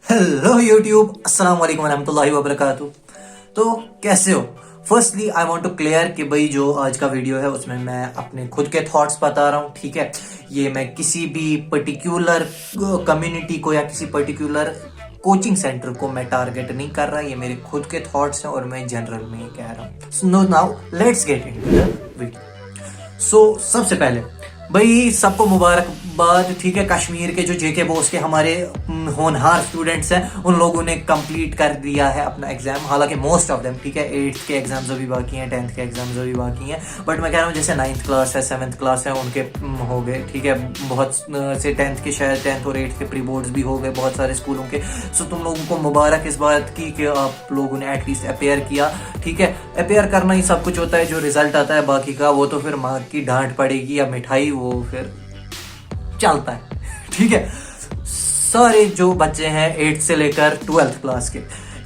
Hello YouTube, अस्सलाम वालेकुम रहमतुल्लाहि व बरकातुहू। तो कैसे हो? Firstly I want to clear कि भाई जो आज का वीडियो है उसमें मैं अपने खुद के थॉट्स बता रहा हूँ, ठीक है। ये मैं किसी भी पर्टिकुलर कम्युनिटी को या किसी पर्टिकुलर कोचिंग सेंटर को मैं टारगेट नहीं कर रहा। ये मेरे खुद के थॉट्स हैं और मैं जनरल में ये कह रहा हूँ। So now let's get into the video. सबसे पहले भाई सबको मुबारकबाद, ठीक है। कश्मीर के जो जेके बोस के हमारे होनहार स्टूडेंट्स हैं उन लोगों ने कंप्लीट कर दिया है अपना एग्जाम। हालांकि मोस्ट ऑफ देम, ठीक है, 8th के एग्जाम्स अभी बाकी हैं, 10th के एग्जाम्स अभी बाकी हैं। बट मैं कह रहा हूँ जैसे 9th क्लास है, 7th क्लास है, उनके हो गए, ठीक है। बहुत से 10th के, शायद 10th और 8th के प्री बोर्ड्स भी हो गए बहुत सारे स्कूलों के। सो तुम लोगों को मुबारक इस बात की कि आप लोगों ने एटलीस्ट अपेयर किया, ठीक है। अपेयर करना ही सब कुछ होता है, जो रिजल्ट आता है बाकी का वो तो फिर माँ की डांट पड़ेगी या मिठाई, वो फिर चलता है, ठीक है। सारे जो बच्चे हैं 8th से लेकर 12th क्लास के,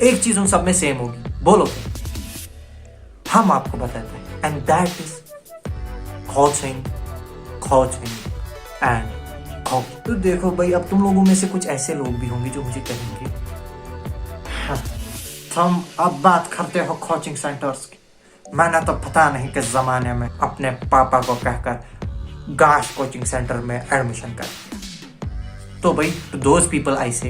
एक चीज उन सब में सेम होगी, बोलो। हम आपको बताते हैं, and that is coaching, coaching and coaching. तो देखो भाई, अब तुम लोगों में से कुछ ऐसे लोग भी होंगे जो मुझे कहेंगे, हाँ, तुम अब बात करते हो कोचिंग सेंटर्स की। मैंने तो पता नहीं किस जमाने में अपने पापा को कहकर गाश कोचिंग सेंटर में एडमिशन कर दिया। तो भाई दोज पीपल आई से,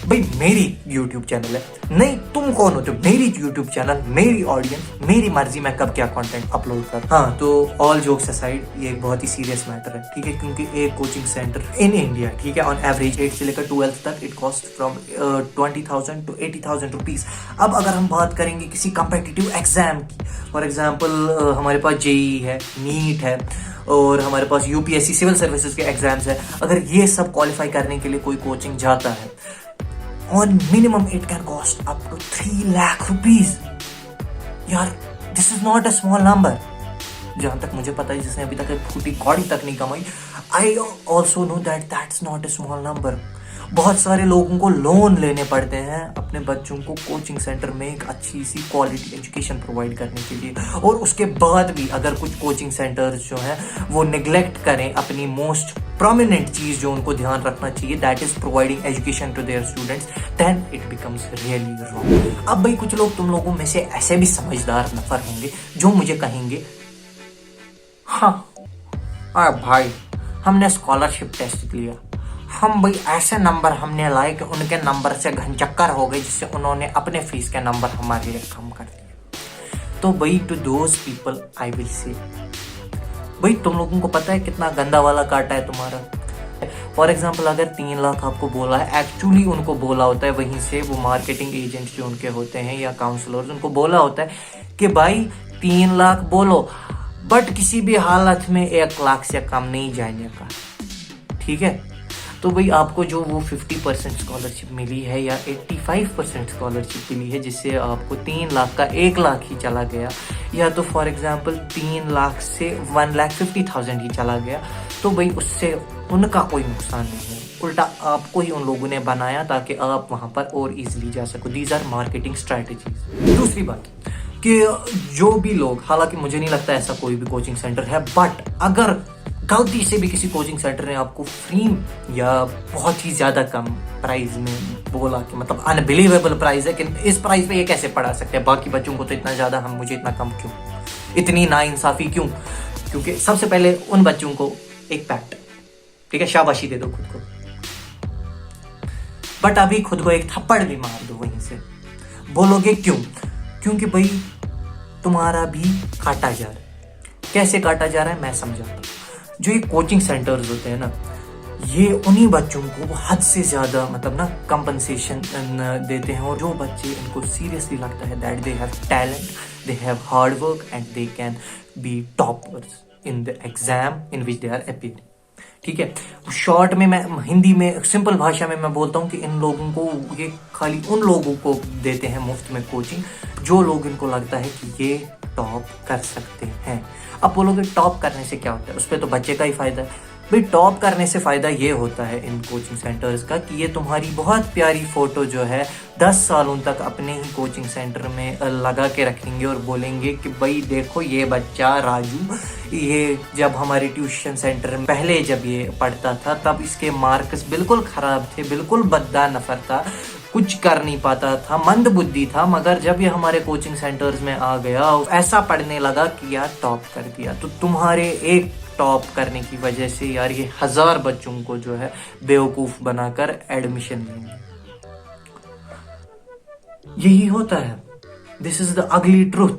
भाई मेरी यूट्यूब चैनल है, नहीं तुम कौन होते हो? मेरी यूट्यूब चैनल, मेरी ऑडियंस, मेरी मर्जी मैं कब क्या कंटेंट अपलोड कर। हाँ, तो ऑल जोक्स असाइड, ये एक बहुत ही सीरियस मैटर है, ठीक है। क्योंकि एक कोचिंग सेंटर इन इंडिया, ठीक है, ऑन एवरेज 8 से लेकर 12th तक it cost from 20,000 to 80,000 rupees. अब अगर हम बात करेंगे किसी कंपेटिटिव एग्जाम की, फॉर एग्जाम्पल हमारे पास जेई है, नीट है, और हमारे पास यूपीएससी सिविल सर्विसेज के एग्जाम्स है। अगर ये सब क्वालिफाई करने के लिए कोई कोचिंग जाता है, on minimum it can cost up to 3 lakh rupees. यार this is not a small number. जहां तक मुझे पता है, जिसने अभी तक एक फूटी कौड़ी तक नहीं कमाई, I also know that that's not a small number. बहुत सारे लोगों को लोन लेने पड़ते हैं अपने बच्चों को कोचिंग सेंटर में एक अच्छी सी क्वालिटी एजुकेशन प्रोवाइड करने के लिए। और उसके बाद भी अगर कुछ कोचिंग सेंटर्स जो हैं वो निग्लेक्ट करें अपनी मोस्ट प्रोमिनेंट चीज जो उनको ध्यान रखना चाहिए, that is providing education to their students, then it becomes really wrong. अब भाई कुछ लोग तुम लोगों में से ऐसे भी समझदार नफर होंगे जो मुझे कहेंगे, हाँ अरे भाई हमने स्कॉलरशिप टेस्ट लिया, हम भाई ऐसे नंबर हमने लाए कि उनके नंबर से घनचक्कर हो गए, जिससे उन्होंने अपने फीस के नंबर हमारे लिए कम कर दिए। तो भाई to those people I will say, भाई तुम लोगों को पता है कितना गंदा वाला काटा है तुम्हारा। फॉर एग्जाम्पल अगर 3 लाख आपको बोला है, एक्चुअली उनको बोला होता है वहीं से, वो मार्केटिंग एजेंट जो उनके होते हैं या काउंसलर्स, उनको बोला होता है कि भाई 3 लाख बोलो, बट किसी भी हालत में 1 लाख से कम नहीं जाने का, ठीक है। तो भाई आपको जो वो 50% स्कॉलरशिप मिली है या 85% स्कॉलरशिप मिली है, जिससे आपको 3 लाख का 1 लाख ही चला गया, या तो फॉर एग्जांपल 3 लाख से 1,50,000 ही चला गया, तो भाई उससे उनका कोई नुकसान नहीं है, उल्टा आपको ही उन लोगों ने बनाया ताकि आप वहां पर और इजीली जा सको। These are marketing strategies. दूसरी बात कि जो भी लोग, हालांकि मुझे नहीं लगता ऐसा कोई भी कोचिंग सेंटर है, बट अगर गलती से भी किसी कोचिंग सेंटर ने आपको फ्री या बहुत ही ज्यादा कम प्राइस में बोला कि मतलब अनबिलीवेबल प्राइस है कि इस प्राइस पे ये कैसे पढ़ा सकते हैं, बाकी बच्चों को तो इतना ज्यादा, हम मुझे इतना कम क्यों, इतनी नाइंसाफी क्यों? क्योंकि सबसे पहले उन बच्चों को एक पैट, ठीक है, शाबाशी दे दो खुद को, बट अभी खुद को एक थप्पड़ भी मार दो वहीं से। बोलोगे क्यों? क्योंकि भाई तुम्हारा भी काटा जा रहा है। कैसे काटा जा रहा है मैं समझाता हूँ। जो ये कोचिंग सेंटर्स होते हैं ना, ये उन्हीं बच्चों को हद से ज्यादा मतलब ना कंपनसेशन देते हैं, और जो बच्चे इनको सीरियसली लगता है that they have talent, they have hard work and they can be toppers in the exam in which they are appearing, ठीक है। शॉर्ट में मैं हिंदी में सिंपल भाषा में मैं बोलता हूँ कि इन लोगों को, ये खाली उन लोगों को देते हैं मुफ्त में कोचिंग जो लोग इनको लगता है कि ये टॉप कर सकते हैं। अब बोलोगे टॉप करने से क्या होता है? उस पर तो बच्चे का ही फायदा है। भाई टॉप करने से फायदा ये होता है इन कोचिंग सेंटर्स का कि ये तुम्हारी बहुत प्यारी फोटो जो है 10 सालों तक अपने ही कोचिंग सेंटर में लगा के रखेंगे और बोलेंगे कि भाई देखो ये बच्चा राजू, ये जब हमारे ट्यूशन सेंटर में पहले जब ये पढ़ता था तब इसके मार्क्स बिल्कुल खराब थे, बिल्कुल बद्दा नफर था, कुछ कर नहीं पाता था, मंद बुद्धि था, मगर जब ये हमारे कोचिंग सेंटर्स में आ गया ऐसा पढ़ने लगा कि यार टॉप कर दिया। तो तुम्हारे एक टॉप करने की वजह से यार ये 1000 बच्चों को जो है बेवकूफ बनाकर एडमिशन देंगे। यही होता है। This is the ugly truth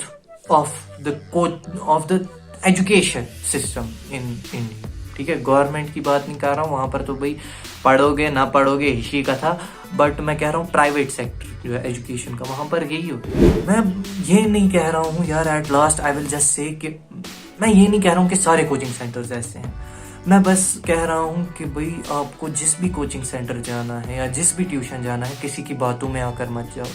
of the education system in India. ठीक है, गवर्नमेंट की बात नहीं कर रहा हूँ, वहां पर तो भाई पढ़ोगे ना पढ़ोगे हिस्ट्री का था, बट मैं कह रहा हूँ प्राइवेट सेक्टर जो है एजुकेशन का, वहां पर यही होता है। मैं ये नहीं कह रहा हूँ यार, at last I will just say कि मैं ये नहीं कह रहा हूँ कि सारे कोचिंग सेंटर्स ऐसे हैं। मैं बस कह रहा हूँ कि भाई आपको जिस भी कोचिंग सेंटर जाना है या जिस भी ट्यूशन जाना है, किसी की बातों में आकर मत जाओ।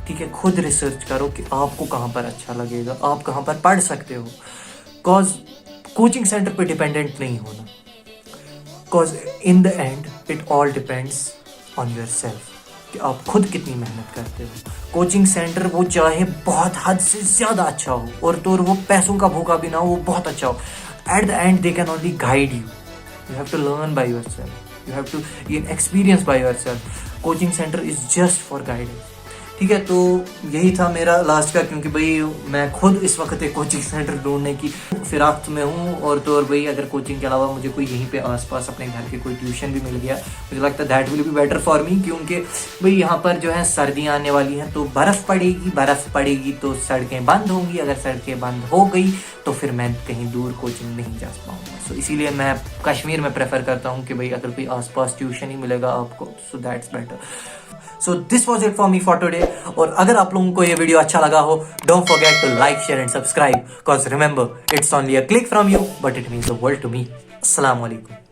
ठीक है, खुद रिसर्च करो कि आपको कहाँ पर अच्छा लगेगा, आप कहाँ पर पढ़ सकते हो। कॉज कोचिंग सेंटर पे डिपेंडेंट नहीं होना, cause in the end it all depends on your self कि आप खुद कितनी मेहनत करते हो। कोचिंग सेंटर वो चाहे बहुत हद से ज़्यादा अच्छा हो और तो वो पैसों का भूखा भी ना हो, वो बहुत अच्छा हो, at the end they can only guide you. You have to learn by yourself, you have to gain experience by yourself. Coaching centre is just for guidance. ठीक है, तो यही था मेरा लास्ट का, क्योंकि भाई मैं खुद इस वक्त एक कोचिंग सेंटर ढूंढने की फिराक में हूँ। और तो और भाई अगर कोचिंग के अलावा मुझे कोई यहीं पे आसपास अपने घर के कोई ट्यूशन भी मिल गया, मुझे लगता है that will be better for me. क्योंकि भाई यहाँ पर जो है सर्दियाँ आने वाली हैं, तो बर्फ़ पड़ेगी तो सड़कें बंद होंगी। अगर सड़कें बंद हो गई तो फिर मैं कहीं दूर कोचिंग नहीं जा पाऊँगा। सो इसीलिए मैं कश्मीर में प्रेफर करता हूँ कि भाई अगर कोई आसपास ट्यूशन ही मिलेगा आपको, so that's better. So this was it for me for today. और अगर आप लोगों को ये वीडियो अच्छा लगा हो, don't forget to like, share and subscribe, because remember it's only a click from you but it means the world to me. अस्सलाम वालेकुम।